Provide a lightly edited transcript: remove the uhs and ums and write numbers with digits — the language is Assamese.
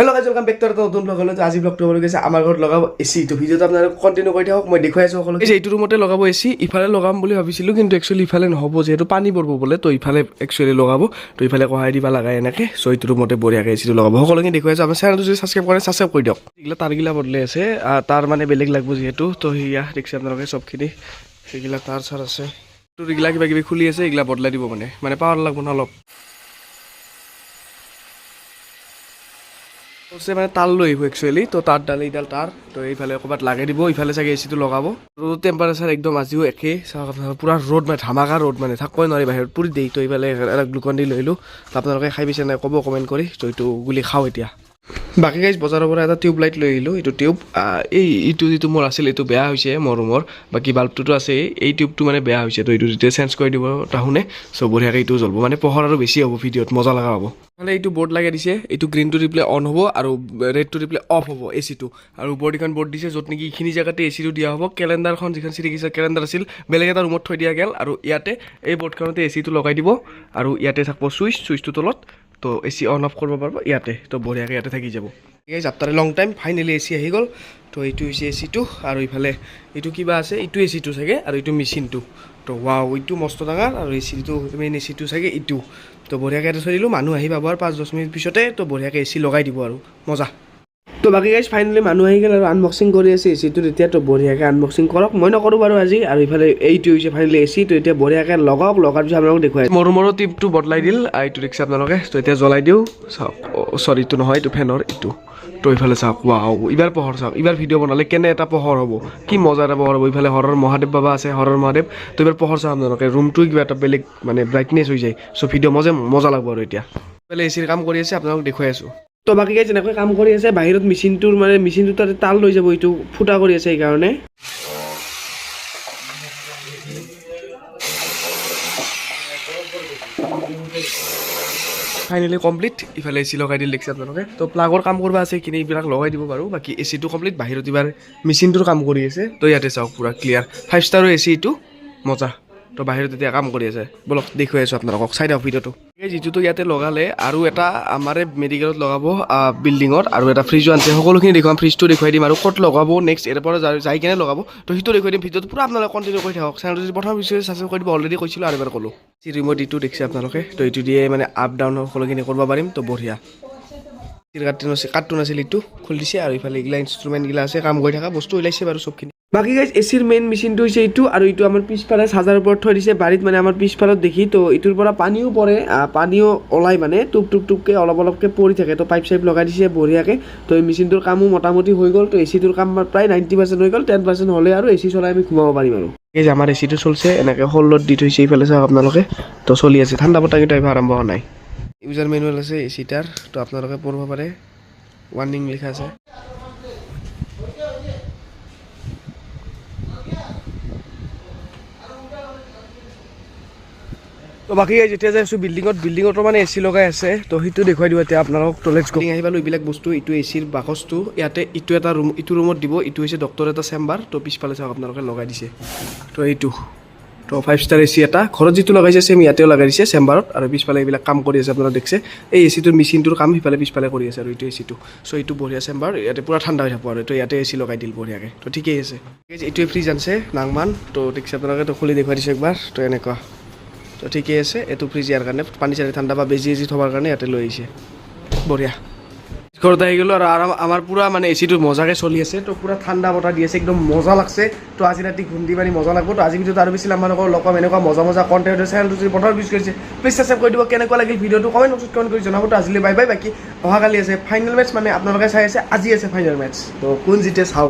hello guys welcome back to our नতুন ব্লগ হলো আজি ব্লগটো হলো গেছে আমাৰ ঘৰত লগাব এসি তো ভিডিওটো আপোনাক কন্টিনিউ কৰি থাকক মই দেখুৱাই আছো সকলো এইটো ৰুমতে লগাব এসি ইফালে লগাম বুলি ভাবিছিলো কিন্তু একচুয়ালি ইফালে নহব যেহেতু পানী পৰব বলে তো ইফালে একচুয়ালি লগাব তো ইফালে কহাই দিবা লাগাই এনেকে সো এইটো ৰুমতে বঢ়িয়াকে এসিটো লগাব সকলোকে দেখুৱাই আছো আমাৰ চেনেলটো যদি সাবস্ক্ৰাইব কৰে সাবস্ক্ৰাইব কৰি দিয়ক ইগলা তারগিলা বদলে আছে তার মানে বেলেগ লাগব যেহেতু তো হিয়া দেখছে আপোনালোকে সবখিনি ইগলা তার সার আছে তো ইগলা কিবা কিবি খুলি আছে ইগলা বদলাই দিব মানে পাওয়ার লাগব না অলপ से মানে তার লৈ আহিব একচুয়ালি তো তার ডালে ইডাল তার তো এইফালে কবাত লাগে দিব ইফালে চাগে এসিটো লগাব রোদ টেম্পারেচার একদম আজিও একে পুরা রোদ মানে ধামাকা রোদ মানে থাকবই নোৱাৰি বাহিৰত পুৰি দেই তো এইফালে এটা গ্লুকন দি লৈলো আপোনালোকে খাই পিছে নাই ক'ব কমেন্ট কৰি তো এইটো গুলি খাও এতিয়া বাকি গাইজ বজাৰৰ পৰা এটা টিউব লাইট লৈ আহিলো এইটো টিউব এইটো যিটো মোৰ আছিল এইটো বেয়া হৈছে মোৰ ৰুমৰ বাকি বাল্বটোতো আছে এই টিউবটো মানে বেয়া হৈছে তো এইটো যেতিয়া চেঞ্জ কৰি দিব তাহুনে সো বঢ়িয়াকে এইটো জ্বলব মানে পোহৰ আৰু বেছি হ'ব ভিডিঅ'ত মজা লগা হ'ব মানে এইটো বোর্ড লাগাই দিছে এইটো গ্রিনটো রিপ্লে অন হ'ব আৰু ৰেডটো ৰিপ্লে অফ হ'ব এসিটো আৰু বডিখন বোর্ড দিছে যত নেকি ইখিনি জায়গাতে এসিটো দিয়া হ'ব ক্যালেন্ডারখন যিখন সিরিগিছে ক্যালেন্ডার আছিল বেলেগ এটা ৰুমত থৈ দিয়া গেল আৰু ইয়াতে এই বোৰ্ডখনতে এসিটো লগাই দিব আৰু ইয়াতে থাকব সুইচটো তলত তো এসি অন অফ কৰিব পাৰিব ইয়াতে তো বঢ়িয়াকে ইয়াতে থাকি যাব গাইজ আফটাৰ লং টাইম ফাইনালি এসি আহি গ'ল তো এইটো হৈছে এসিটো আৰু ইফালে এইটো কিবা আছে এইটো এসিটো চাগে আৰু এইটো মেচিনটো তো ওয়াও এইটো মস্ত ডাঙৰ আৰু এসিটো মেইন এসিটো চাগে এইটো তো বঢ়িয়াকে এটা থৈ দিলোঁ মানুহ আহি পাব আৰু 5-10 মিনিট পিছতে তো বঢ়িয়াকে এসি লগাই দিব আৰু মজা তো বাকি গাইজ ফাইনালি মানুহ আহি গ'ল আৰু আনবক্সিং কৰি আছে এসিটো এতিয়া তো বঢ়িয়াকে আনবক্সিং কৰক মই নকৰোঁ বাৰু আজি আৰু ইফালে এইটো হৈছে ফাইনালি এসি তো এতিয়া বঢ়িয়াকে লগাওক লগাৰ পিছত আপোনালোকক দেখুৱাই মোৰ ৰুমৰো টিপটো বদলাই দিল এইটো দেখিছে আপোনালোকে তো এতিয়া জ্বলাই দিওঁ চাওক সৰি এইটো নহয় এইটো ফেনৰ এইটো তো ইফালে চাওক ওয়াও ইবাৰ পোহৰ চাওক ইবাৰ ভিডিঅ' বনালে কেনে এটা পোহৰ হ'ব কি মজা এটা পোহৰ হ'ব ইফালে হৰৰ মহাদেৱ বাবা আছে হৰৰ মহাদেৱ তো ইবাৰ পোহৰ চাওক আপোনালোকে ৰুমটো কিবা এটা বেলেগ মানে ব্ৰাইটনেছ হৈ যায় চ' ভিডিঅ' মজা লাগব আৰু এতিয়া ইফালে এচিৰ কাম কৰি আছে আপোনালোকক দেখুৱাই আছোঁ তো বাকি গাইজ যেনেকৈ কাম কৰি আছে বাহিৰত মেচিনটোৰ মানে মেচিনটো তাতে তাল লৈ যাব এইটো ফুটা কৰি আছে সেইকাৰণে ফাইনালি কমপ্লিট ইফালে এসি লগাই দিল দেখছে আপোনালোকে তো প্লাগৰ কাম কৰিব আছে কিনে এইবিলাক লগাই দিব বাৰু বাকি এচিটো কমপ্লিট বাহিৰত এবাৰ মেচিনটোৰ কাম কৰি আছে তো ইয়াতে চাওক পুৰা ক্লিয়াৰ 5 ষ্টাৰৰ এচি এইটো মজা তো বাহিৰত এতিয়া কাম কৰি আছে বলক দেখুৱাই আছোঁ আপোনালোকক চাই দিয়ক ভিডিঅ'টো যিটো ইয়াতে লগালে আৰু এটা আমাৰে মেডিকেলত লগাব বিল্ডিঙত আৰু এটা ফ্ৰিজো আনছে সকলোখিনি দেখুৱাম ফ্ৰিজটো দেখুৱাই দিম আৰু ক'ত লগাব নেক্সট এৰ পৰা যাই কেনে লগাব তো সেইটো দেখুৱাই দিম ভিডিঅ'টো পুৰা আপোনালোকে কণ্টিনিউ কৰি থাকক চেনেলটো যদি প্ৰথম বিষয়ে সাবস্ক্ৰাইব কৰি দিব অলৰেডি কৈছিলোঁ আৰু এবাৰ ক'লোঁ ৰিমোট এইটো দেখিছে আপোনালোকে তো এইটো দিয়ে মানে আপ ডাউন সকলোখিনি কৰিব পাৰিম তো বঢ়িয়া কাৰ্টুন আছিল এইটো খুলি দিছে আৰু ইফালে এইগিলা ইনষ্ট্ৰুমেণ্টগিলা আছে কাম কৰি থকা বস্তু ওলাইছে বাৰু চবখিনি বাকি গাইজ এচিৰ মেইন মেচিনটো হৈছে এইটো আৰু এইটো আমাৰ পিছফালে চাৰ্জাৰ ওপৰত থৈ দিছে বাৰীত মানে আমাৰ পিছফালত দেখি তো এইটোৰ পৰা পানীও পৰে পানীও ওলাই মানে টুপকে অলপকে পৰি থাকে তো পাইপ চাইপ লগাই দিছে বঢ়িয়াকে তো এই মেচিনটোৰ কামো মোটামুটি হৈ গ'ল তো এচিটোৰ কাম প্ৰায় 90% হৈ গ'ল 10% হ'লে আৰু এচি চলাই আমি ঘুমাব পাৰিম আৰু এই যে আমাৰ এচিটো চলছে এনেকৈ হোল্ডত দি থৈছে এইফালে চাওক আপোনালোকে তো চলি আছে ঠাণ্ডা বতাহ কিন্তু আহিব আৰম্ভ হোৱা নাই ইউজাৰ মেনুৱেল আছে এচিটাৰ তো আপোনালোকে পঢ়িব পাৰে ৱাৰ্নিং লিখা আছে তো বাকি যেতিয়া যাই আছোঁ বিল্ডিঙতো মানে এচি লগাই আছে তো সেইটো দেখুৱাই দিব এতিয়া আপোনালোকক টলেজ গৈ আহি পালোঁ এইবিলাক বস্তু এইটো এচিৰ বাকচটো ইয়াতে ইটো এটা ৰুম ইটো ৰুমত দিব ইটো হৈছে ডক্টৰ এটা চেম্বাৰ তো পিছফালে চাওক আপোনালোকে লগাই দিছে তো এইটো তো 5 ষ্টাৰ এচি এটা ঘৰত যিটো লগাইছে চেম ইয়াতেও লগাই দিছে চেম্বাৰত আৰু পিছফালে এইবিলাক কাম কৰি আছে আপোনালোকে দেখিছে এই এচিটোৰ মেচিনটোৰ কাম সিফালে পিছফালে কৰি আছে আৰু এইটো এচিটো চ' এইটো বঢ়িয়া চেম্বাৰ ইয়াতে পুৰা ঠাণ্ডা হৈ থাকিব আৰু তো ইয়াতে এচি লগাই দিল বঢ়িয়াকৈ তো ঠিকেই আছে এইটোৱে ফ্ৰিজ আনছে নাংমান তো দেখিছে আপোনালোকে তো খুলি দেখুৱাই দিছে একবাৰ তো এনেকুৱা তো ঠিকেই আছে এইটো ফ্ৰিজ ইয়াৰ কাৰণে পানী চানী ঠাণ্ডা বা বেজি থবৰ কাৰণে ইয়াতে লৈ আহিছে বঢ়িয়া ঘৰত আহি গ'লোঁ আৰু আমাৰ পুৰা মানে এচিটো মজাকৈ চলি আছে তো পুৰা ঠাণ্ডা বতাহ দি আছে একদম মজা লাগছে তো আজি ৰাতি খুন্দি মাৰি মজা লাগব তো আজি ভিডিঅ'টো আৰু বেছি আমালোকৰ লগ পাম এনেকুৱা মজা কণ্টেণ্ট চেনেলটো যদি প্ৰথম ভিউজ কৰিছে প্লিজ ছাবস্ক্ৰাইব কৰি দিব কেনেকুৱা লাগিল ভিডিঅ'টো কমেণ্ট বক্সত কমেণ্ট কৰি জনাব তো আজিলৈ বাই বাই বাকী অহাকালি আছে ফাইনেল মেটচ মানে আপোনালোকে চাই আছে আজি আছে ফাইনেল মেটচ তো কোন জিতে চাওক